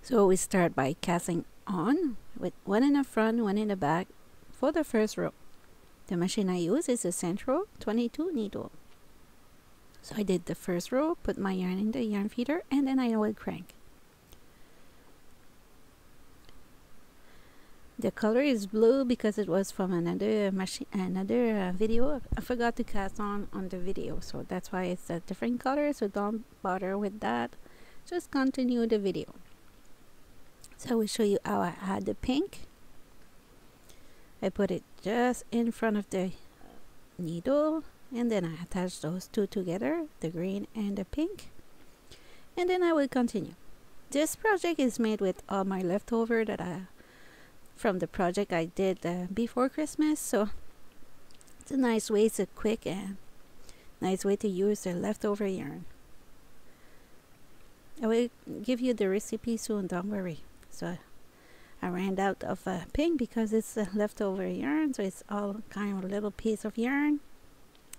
So we start by casting on with one in the front, one in the back for the first row. The machine I use is a Centro 22 needle. So I did the first row, put my yarn in the yarn feeder, and then I will crank. The color is blue because it was from another machine, another video. I forgot to cast on the video, so that's why it's a different color. So don't bother with that. Just continue the video. So I will show you how I add the pink. I put it just in front of the needle, and then I attach those two together, the green and the pink, and then I will continue. This project is made with all my leftover that I from the project I did before Christmas, so it's a nice way, it's a quick and nice way to use the leftover yarn. I will give you the recipe soon, don't worry. So I ran out of pink because it's a leftover yarn, so it's all kind of a little piece of yarn.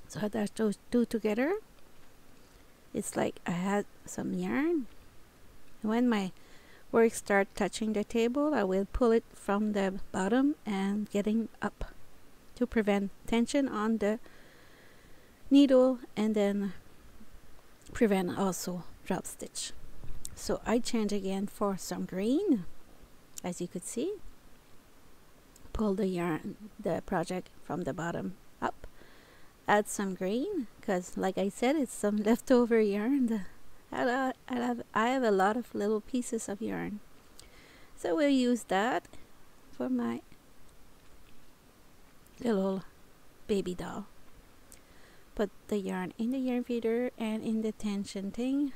So I attach those two together. It's like I had some yarn. When my work start touching the table, I will pull it from the bottom and getting up to prevent tension on the needle, and then prevent also drop stitch. So I change again for some green. As you could see, pull the yarn, the project from the bottom up, add some green because like I said, it's some leftover yarn. I have a lot of little pieces of yarn, so we'll use that for my little baby doll. Put the yarn in the yarn feeder and in the tension thing.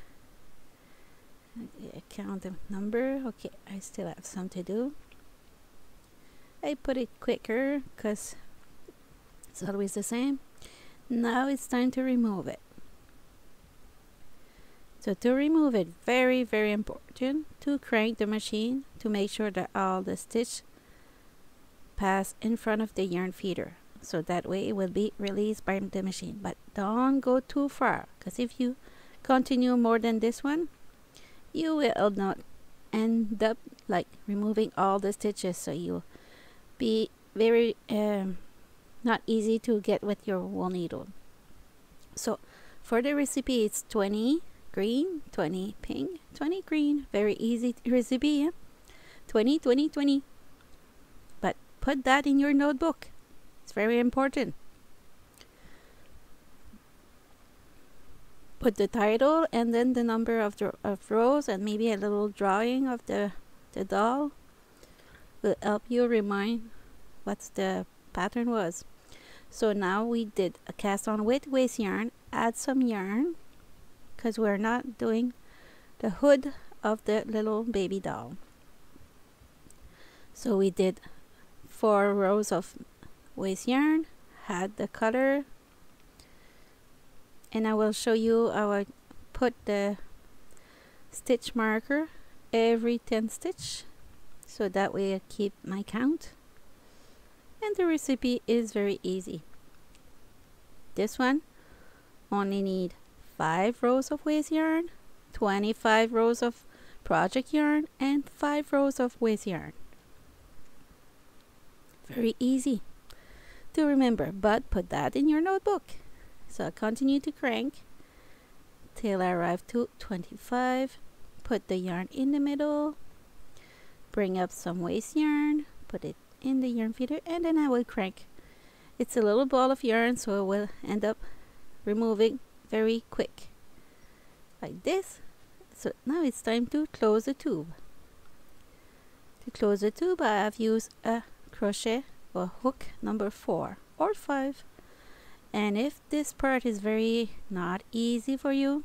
Count the number. Okay, I still have some to do. I put it quicker because it's always the same. Now it's time to remove it. So to remove it, very important to crank the machine to make sure that all the stitch pass in front of the yarn feeder, so that way it will be released by the machine. But don't go too far, because if you continue more than this one, you will not end up like removing all the stitches, so you'll be very not easy to get with your wool needle. So for the recipe, it's 20 green, 20 pink, 20 green. Very easy recipe, yeah? 20, 20, 20. But put that in your notebook. It's very important. Put the title and then the number of rows and maybe a little drawing of the doll will help you remind what the pattern was. So now we did a cast on with waste yarn. Add some yarn because we're not doing the hood of the little baby doll. So we did 4 rows of waste yarn, had the color, and I will show you how I put the stitch marker every 10 stitch, so that way I keep my count. And the recipe is very easy. This one only need 5 rows of waste yarn, 25 rows of project yarn, and 5 rows of waste yarn. Very easy to remember, but put that in your notebook. So I continue to crank till I arrive to 25. Put the yarn in the middle, bring up some waste yarn, put it in the yarn feeder, and then I will crank. It's a little ball of yarn, so I will end up removing very quick like this. So now it's time to close the tube. To close the tube, I have used a crochet or hook number 4 or 5. And if this part is very not easy for you,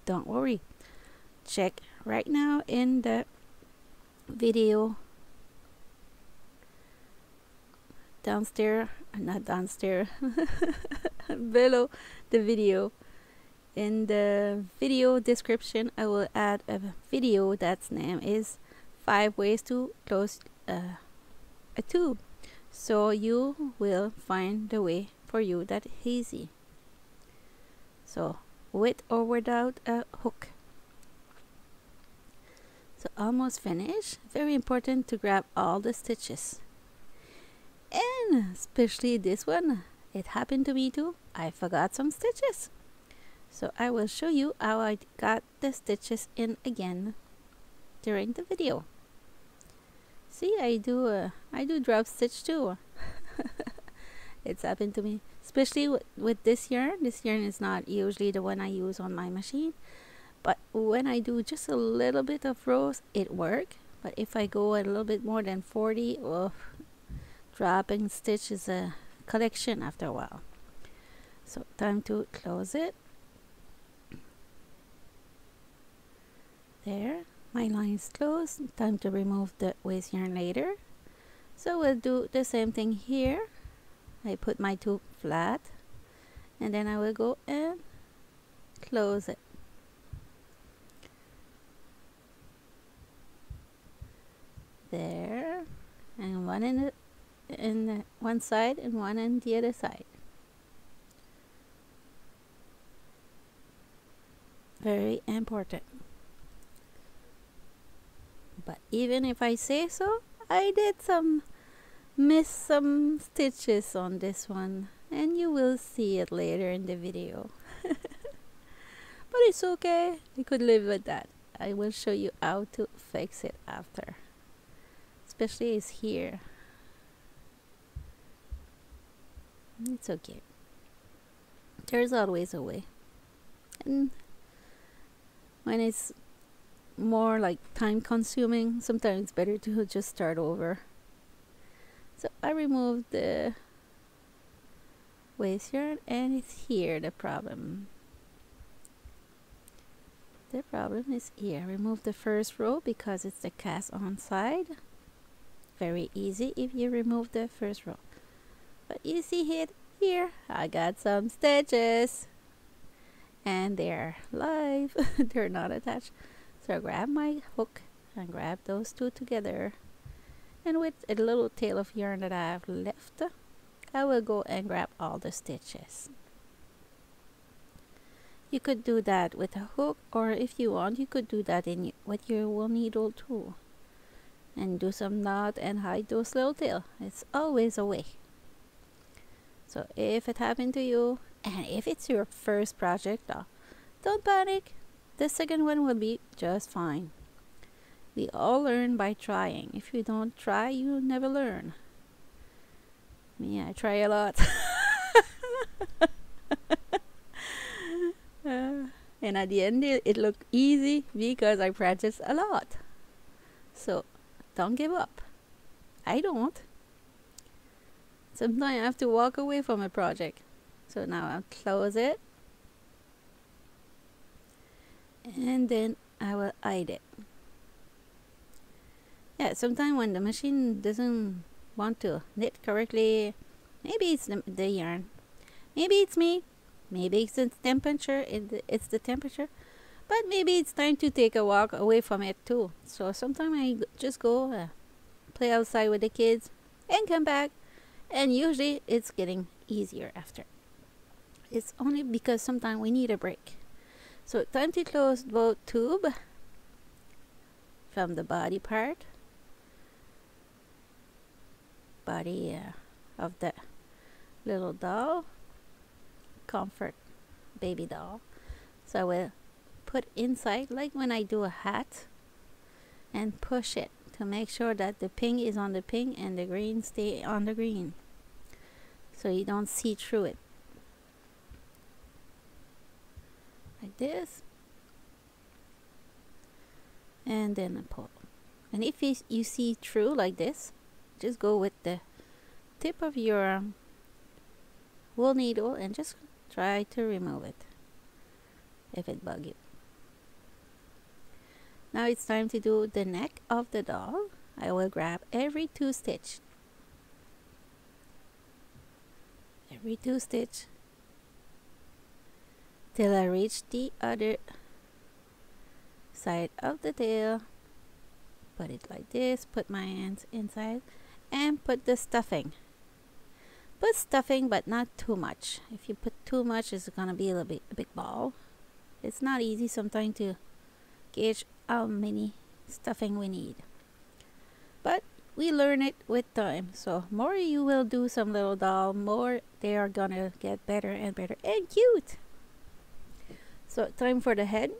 don't worry. Check right now in the video downstairs, not downstairs, below the video. In the video description, I will add a video that's name is 5 ways to close a tube. So you will find the way for you that easy. So with or without a hook. So almost finished. Very important to grab all the stitches. And especially this one, it happened to me too. I forgot some stitches. So I will show you how I got the stitches in again during the video. See, I do drop stitch too. It's happened to me, especially with this yarn. This yarn is not usually the one I use on my machine, but when I do just a little bit of rows, it works. But if I go a little bit more than 40, oh, dropping stitch is a collection after a while. So time to close it. There, my line is closed. Time to remove the waste yarn later. So we'll do the same thing here. I put my tube flat, and then I will go and close it. There, and one in the one side and one on the other side. Very important. But even if I say so, I did miss some stitches on this one, and you will see it later in the video. But it's okay, I could live with that. I will show you how to fix it after, especially is here. It's okay, there's always a way. And when it's more like time consuming, sometimes it's better to just start over. So I removed the waste yarn, and it's here the problem. The problem is here. Remove the first row because it's the cast on side. Very easy if you remove the first row. But you see it here, I got some stitches, and they're live. They're not attached. So I grab my hook and grab those two together, and with a little tail of yarn that I have left, I will go and grab all the stitches. You could do that with a hook, or if you want, you could do that with your wool needle too, and do some knot and hide those little tail. It's always a way. So if it happened to you, and if it's your first project, don't panic. The second one will be just fine. We all learn by trying. If you don't try, you never learn. Me, I try a lot. And at the end, it looked easy because I practiced a lot. So don't give up. I don't. Sometimes I have to walk away from a project. So now I'll close it, and then I will hide it. Yeah, sometimes when the machine doesn't want to knit correctly, maybe it's the yarn, maybe it's me, maybe it's the temperature, it's the temperature, but maybe it's time to take a walk away from it too. So sometimes I just go play outside with the kids and come back, and usually it's getting easier after. It's only because sometimes we need a break. So time to close both tube from the body part, body of the little doll, comfort baby doll. So I will put inside like when I do a hat, and push it to make sure that the pink is on the pink and the green stay on the green, so you don't see through it. Like this, and then I pull. And if you see through like this, just go with the tip of your wool needle and just try to remove it if it bugs you. Now it's time to do the neck of the doll. I will grab every 2 stitch, till I reach the other side of the tail. Put it like this, put my hands inside, and put the stuffing. Put stuffing, but not too much. If you put too much, it's gonna be a big ball. It's not easy sometimes to gauge how many stuffing we need. But we learn it with time. So more you will do some little doll, more they are gonna get better and better and cute. So time for the head.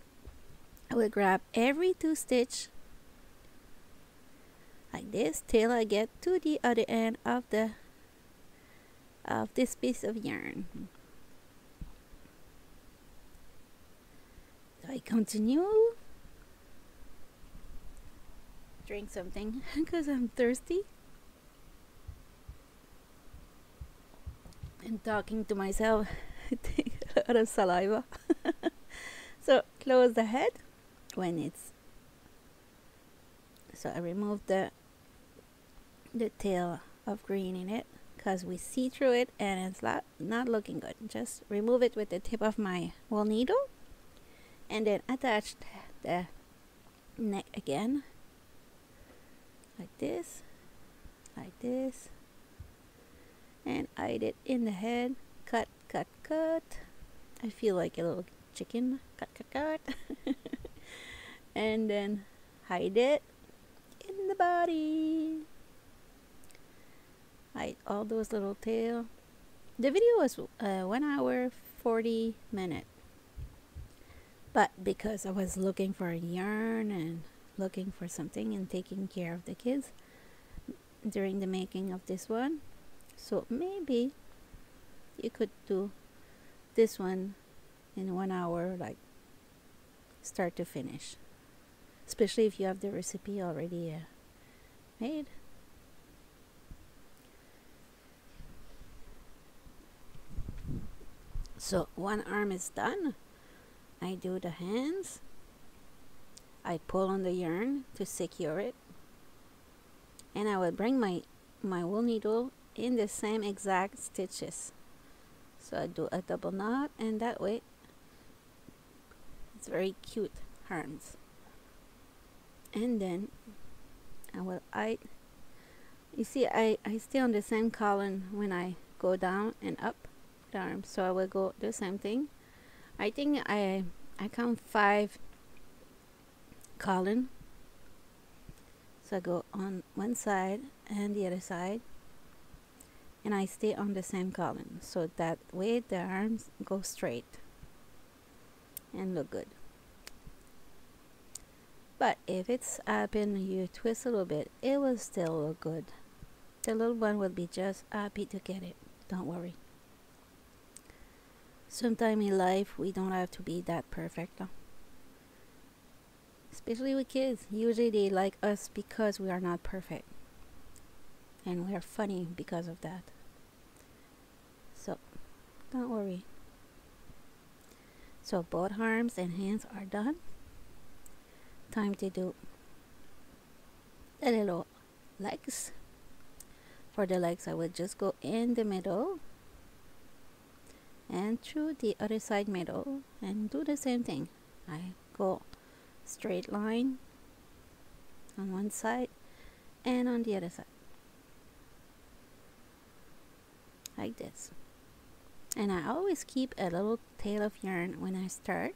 I will grab every 2 stitch like this till I get to the other end of this piece of yarn. So I continue. Drink something because I'm thirsty. And talking to myself, I take a lot of saliva. So close the head when it's. So I remove the tail of green in it because we see through it and it's not looking good. Just remove it with the tip of my wool needle and then attach the neck again like this, and hide it in the head. Cut. I feel like a little chicken. Cut. And then hide it in the body. Hide all those little tail. The video was 1 hour 40 minutes, but because I was looking for a yarn and looking for something and taking care of the kids during the making of this one, so maybe you could do this one in 1 hour, like start to finish, especially if you have the recipe already made. So one arm is done. I do the hands. I pull on the yarn to secure it, and I will bring my wool needle in the same exact stitches. So I do a double knot, and that way it's very cute arms. And then I will you see I stay on the same column when I go down and up the arms, so I will go the same thing. I think I count 5 column. So I go on one side and the other side, and I stay on the same column, so that way the arms go straight and look good. But if it's up and you twist a little bit, it will still look good. The little one will be just happy to get it. Don't worry. Sometime in life we don't have to be that perfect, though. Especially with kids. Usually they like us because we are not perfect, and we are funny because of that. So don't worry. So both arms and hands are done. Time to do the little legs. For the legs, I will just go in the middle and through the other side middle and do the same thing. I go straight line on one side and on the other side like this. And I always keep a little tail of yarn when I start,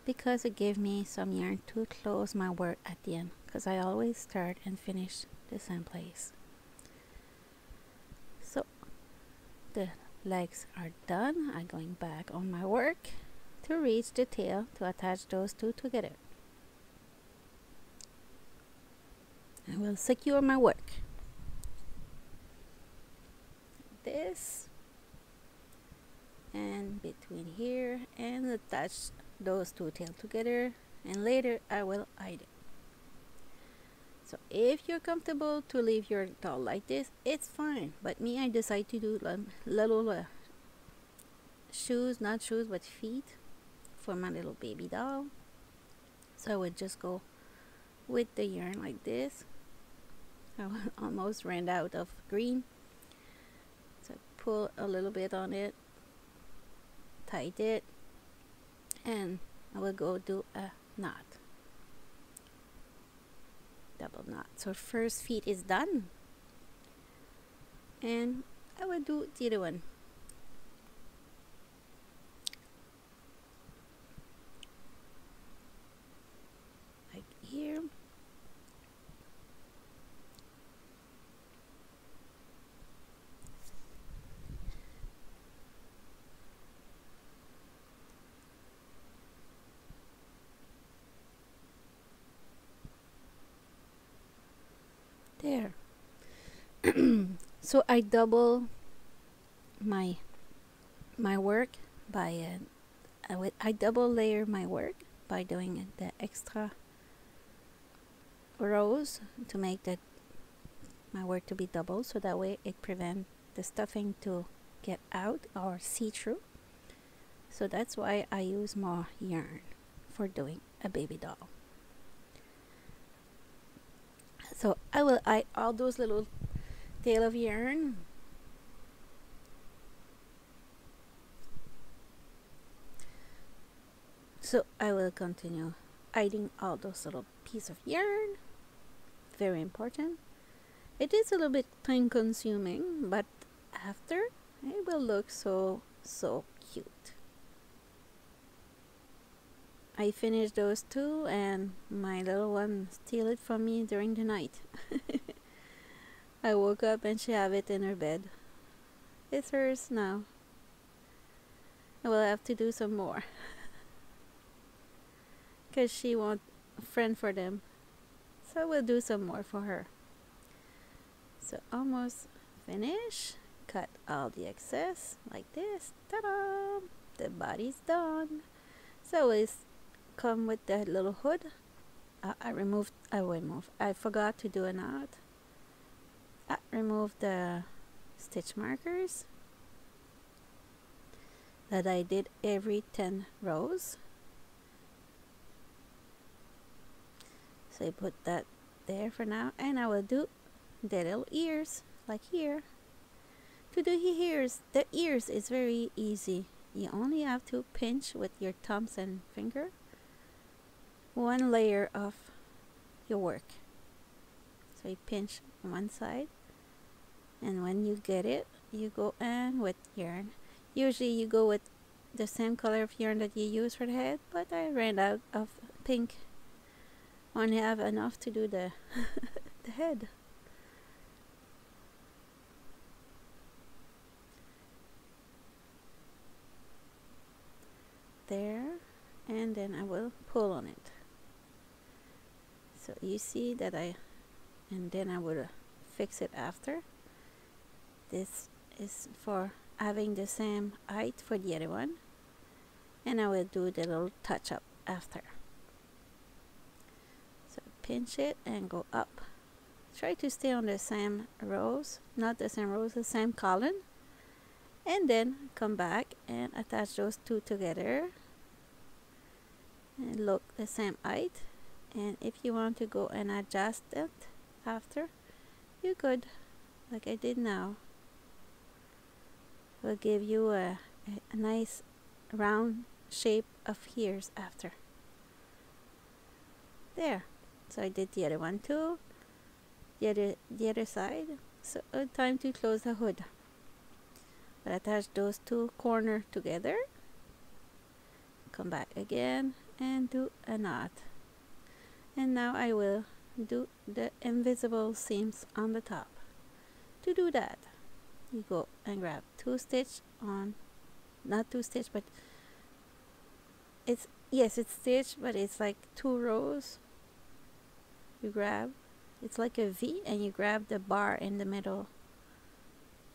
because it gives me some yarn to close my work at the end, because I always start and finish the same place. So the legs are done. I'm going back on my work to reach the tail to attach those two together. I will secure my work. This and between here, and attach those two tails together, and later I will hide it. So if you're comfortable to leave your doll like this, it's fine, but me, I decide to do little shoes, not shoes but feet for my little baby doll. So I would just go with the yarn like this. I almost ran out of green, so pull a little bit on it, tied it, and I will go do a knot, double knot. So first feet is done, and I will do the other one. Like here, So I double my work by I double layer my work by doing the extra rows to make that my work to be double, so that way it prevents the stuffing to get out or see through. So that's why I use more yarn for doing a baby doll. So I will add all those little tail of yarn. So I will continue adding all those little pieces of yarn. Very important. It is a little bit time consuming, but after it will look so cute. I finished those two and my little one steal it from me during the night. I woke up and she have it in her bed. It's hers now. I will have to do some more. Because she wants a friend for them. So we'll do some more for her. So almost finished. Cut all the excess like this. Ta-da! The body's done. So it's come with that little hood. I forgot to do a knot. I removed the stitch markers that I did every 10 rows. So I put that there for now, and I will do the little ears like here. To do the ears is very easy. You only have to pinch with your thumbs and finger one layer of your work. So you pinch one side, and when you get it, you go in with yarn. Usually you go with the same color of yarn that you use for the head, but I ran out of pink. Only have enough to do the the head. There, and then I will pull on it. So you see that and then I will fix it after. This is for having the same height for the other one, and I will do the little touch up after. So pinch it and go up. Try to stay on the same rows, not the same rows, the same column, and then come back and attach those two together and look the same height. And if you want to go and adjust it after, you could, like I did now. Will give you a nice round shape of ears after. There. So I did the other one too. The other side. So time to close the hood. I'll attach those two corners together. Come back again and do a knot. And now I will do the invisible seams on the top. To do that, you go and grab two stitch on, not two stitch, but it's stitch, but it's like 2 rows. You grab, it's like a V, and you grab the bar in the middle,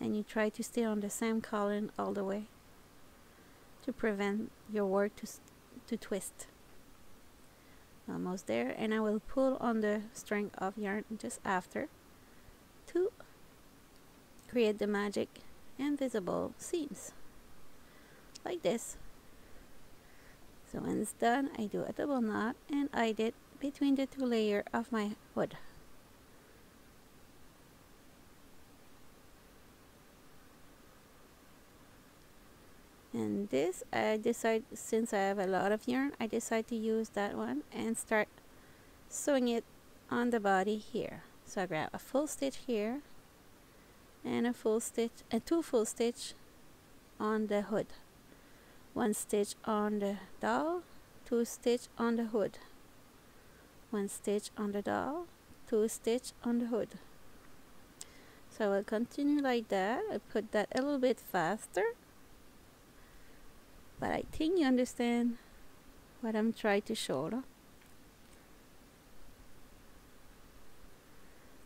and you try to stay on the same column all the way to prevent your work to twist. Almost there, and I will pull on the string of yarn just after to create the magic invisible seams like this. So when it's done, I do a double knot and I did between the 2 layers of my hood. And this, I decide, since I have a lot of yarn, I decide to use that one and start sewing it on the body here. So I grab a full stitch here and a full stitch and 2 full stitch on the hood. 1 stitch on the doll, 2 stitch on the hood. 1 stitch on the doll, 2 stitch on the hood. So I will continue like that. I put that a little bit faster, but I think you understand what I'm trying to show.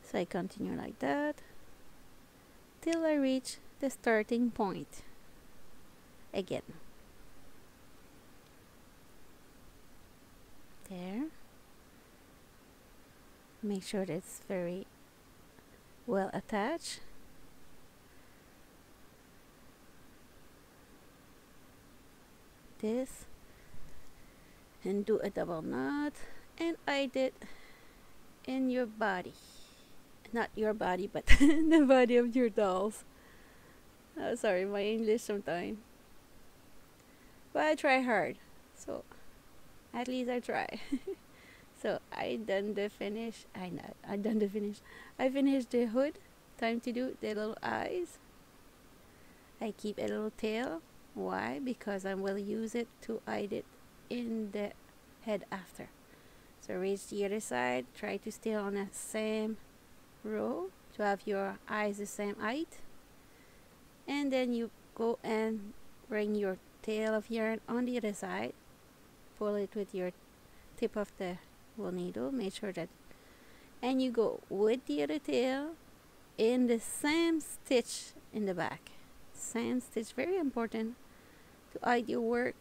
So I continue like that. till I reach the starting point again. There. Make sure that it's very well attached. This, and do a double knot, and I did in your body, not your body, but the body of your dolls. Oh, sorry, my English sometimes, but I try hard, so at least I try. So I done the finish. I done the finish. I finished the hood. Time to do the little eyes. I keep a little tail. Why? Because I will use it to hide it in the head after. So reach the other side. Try to stay on the same row to have your eyes the same height. And then you go and bring your tail of yarn on the other side. Pull it with your tip of the wool needle. Make sure that, and you go with the other tail in the same stitch in the back. Same stitch, very important to hide your work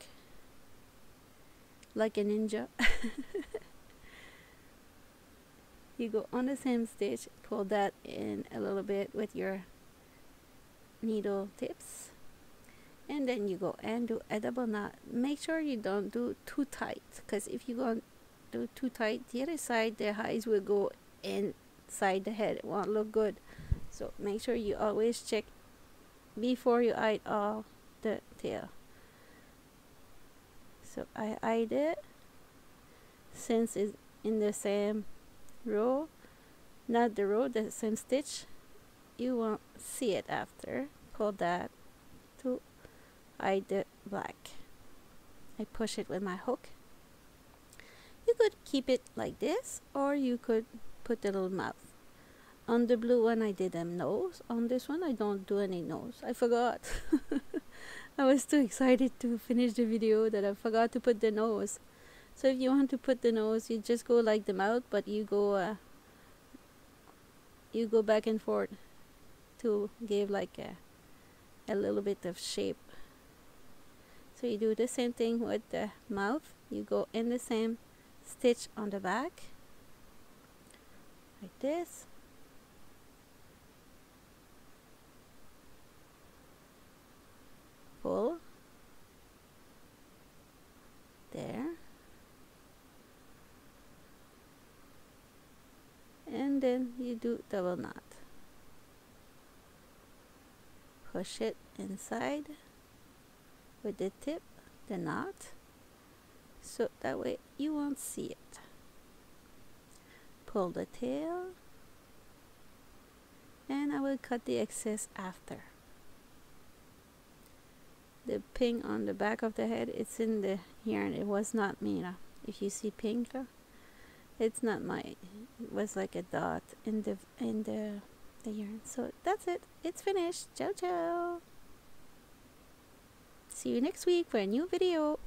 like a ninja. You go on the same stitch, pull that in a little bit with your needle tips, and then you go and do a double knot. Make sure you don't do too tight, because if you go do too tight, the other side, the eyes will go inside the head. It won't look good. So make sure you always check before you hide all the tail. So I hide it since it's in the same row, not the row, the same stitch. You won't see it after. Pull that to hide the black. I push it with my hook. You could keep it like this, or you could put a little mouth. On the blue one I did a nose. On this one I don't do any nose. I forgot. I was too excited to finish the video that I forgot to put the nose. So if you want to put the nose, you just go like the mouth, but you go back and forth to give like a little bit of shape. So you do the same thing with the mouth. You go in the same stitch on the back like this. Pull there, and then you do double knot. Push it inside with the tip, the knot, so that way you won't see it. Pull the tail, and I will cut the excess after. The pink on the back of the head, it's in the yarn. It was not me. If you see pink, it's not mine. It was like a dot in the yarn. So that's it. It's finished. Ciao ciao. See you next week for a new video.